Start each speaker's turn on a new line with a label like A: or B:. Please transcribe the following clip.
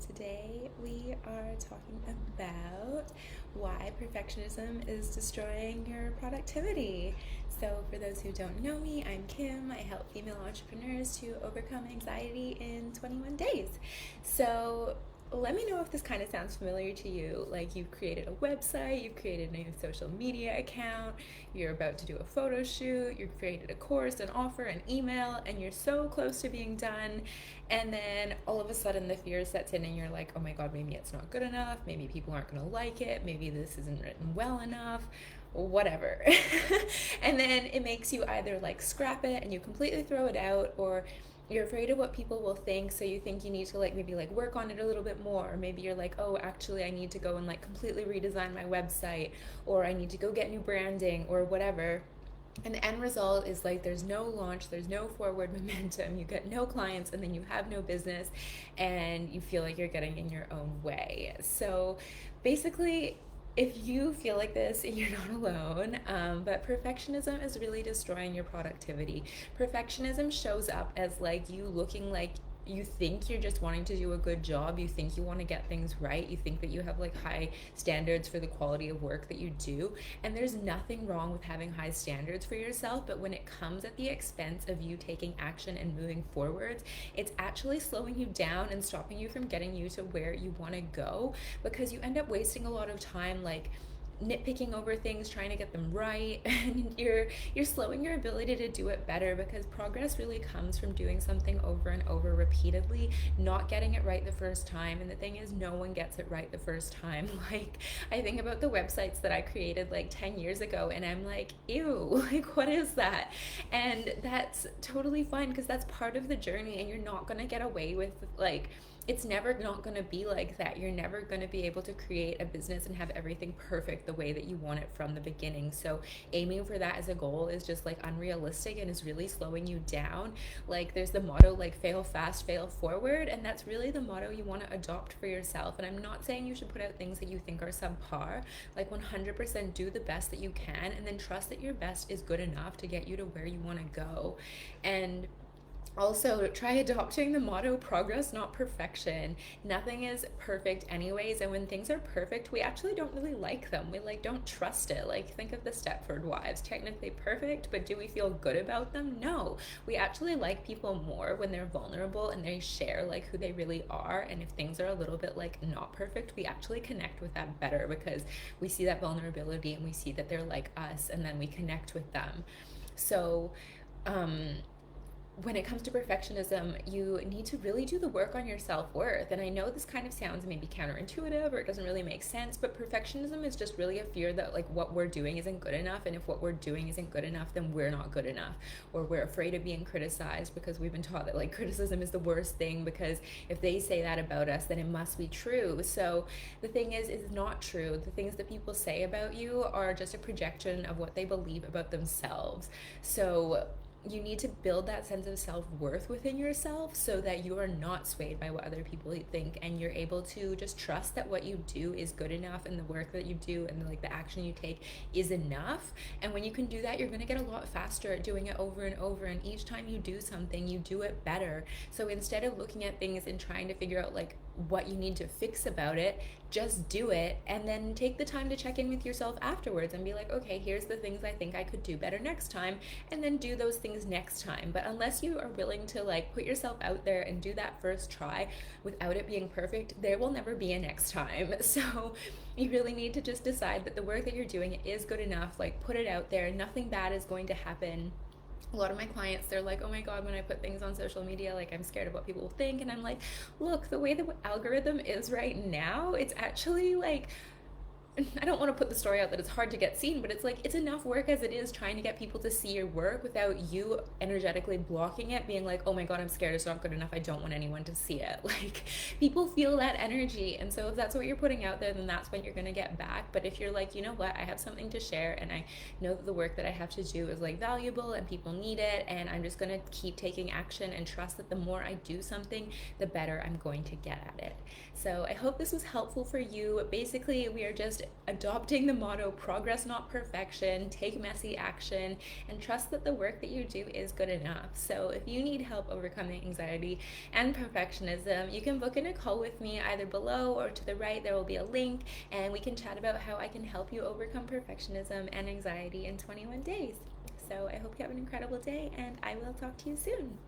A: today we are talking about why perfectionism is destroying your productivity. So, for those who don't know me, I'm Kim. I help female entrepreneurs to overcome anxiety in 21 days. So, let me know if this kind of sounds familiar to you. Like you've created a website, you've created a new social media account, you're about to do a photo shoot, you've created a course, an offer, an email, and you're so close to being done. And then all of a sudden the fear sets in and you're like, oh my God, maybe it's not good enough. Maybe people aren't going to like it. Maybe this isn't written well enough. Whatever. And then it makes you either like scrap it and you completely throw it out, or you're afraid of what people will think, so you think you need to like maybe like work on it a little bit more, or maybe you're like, oh, actually I need to go and like completely redesign my website, or I need to go get new branding or whatever. And the end result is like there's no launch, there's no forward momentum, you get no clients, and then you have no business, and you feel like you're getting in your own way. So basically, if you feel like this, you're not alone. But perfectionism is really destroying your productivity. Perfectionism shows up as like you looking like you think you're just wanting to do a good job. You think you want to get things right. You think that you have like high standards for the quality of work that you do. And there's nothing wrong with having high standards for yourself. But when it comes at the expense of you taking action and moving forwards, it's actually slowing you down and stopping you from getting you to where you want to go, because you end up wasting a lot of time like nitpicking over things, trying to get them right, and you're slowing your ability to do it better, because progress really comes from doing something over and over repeatedly, not getting it right the first time. And the thing is, no one gets it right the first time. Like, I think about the websites that I created like 10 years ago and I'm like, ew, like what is that? And that's totally fine, because that's part of the journey, and you're not going to get away with like, it's never not going to be like that. You're never going to be able to create a business and have everything perfect the way that you want it from the beginning. So aiming for that as a goal is just like unrealistic and is really slowing you down. Like there's the motto like fail fast, fail forward, and that's really the motto you want to adopt for yourself. And I'm not saying you should put out things that you think are subpar. Like 100% do the best that you can, and then trust that your best is good enough to get you to where you want to go. And also, try adopting the motto progress, not perfection. Nothing is perfect anyways, and when things are perfect, we actually don't really like them. We like don't trust it. Like think of the Stepford wives, technically perfect, but do we feel good about them? No. We actually like people more when they're vulnerable and they share like who they really are. And if things are a little bit like not perfect, we actually connect with that better, because we see that vulnerability and we see that they're like us, and then we connect with them. So um when it comes to perfectionism, you need to really do the work on your self-worth. And I know this kind of sounds maybe counterintuitive or it doesn't really make sense, but perfectionism is just really a fear that like what we're doing isn't good enough. And if what we're doing isn't good enough, then we're not good enough. Or we're afraid of being criticized, because we've been taught that like criticism is the worst thing, because if they say that about us, then it must be true. So the thing is, it's not true. The things that people say about you are just a projection of what they believe about themselves. So you need to build that sense of self-worth within yourself, so that you are not swayed by what other people think, and you're able to just trust that what you do is good enough, and the work that you do and like the action you take is enough. And when you can do that, you're going to get a lot faster at doing it over and over, and each time you do something, you do it better. So instead of looking at things and trying to figure out like what you need to fix about it, just do it, and then take the time to check in with yourself afterwards and be like, okay, here's the things I think I could do better next time, and then do those things next time. But unless you are willing to like put yourself out there and do that first try without it being perfect, there will never be a next time. So you really need to just decide that the work that you're doing is good enough. Like put it out there, nothing bad is going to happen. A lot of my clients, they're like, oh my God, when I put things on social media, like I'm scared of what people will think. And I'm like, look, the way the algorithm is right now, it's actually like, I don't want to put the story out that it's hard to get seen, but it's like it's enough work as it is trying to get people to see your work without you energetically blocking it, being like, oh my God, I'm scared, it's not good enough, I don't want anyone to see it. Like people feel that energy. And so if that's what you're putting out there, then that's what you're going to get back. But if you're like, you know what, I have something to share, and I know that the work that I have to do is like valuable and people need it, and I'm just going to keep taking action and trust that the more I do something, the better I'm going to get at it. So I hope this was helpful for you. Basically, we are just just adopting the motto progress, not perfection, take messy action, and trust that the work that you do is good enough. So if you need help overcoming anxiety and perfectionism, you can book in a call with me either below or to the right. There will be a link, and we can chat about how I can help you overcome perfectionism and anxiety in 21 days. So I hope you have an incredible day, and I will talk to you soon.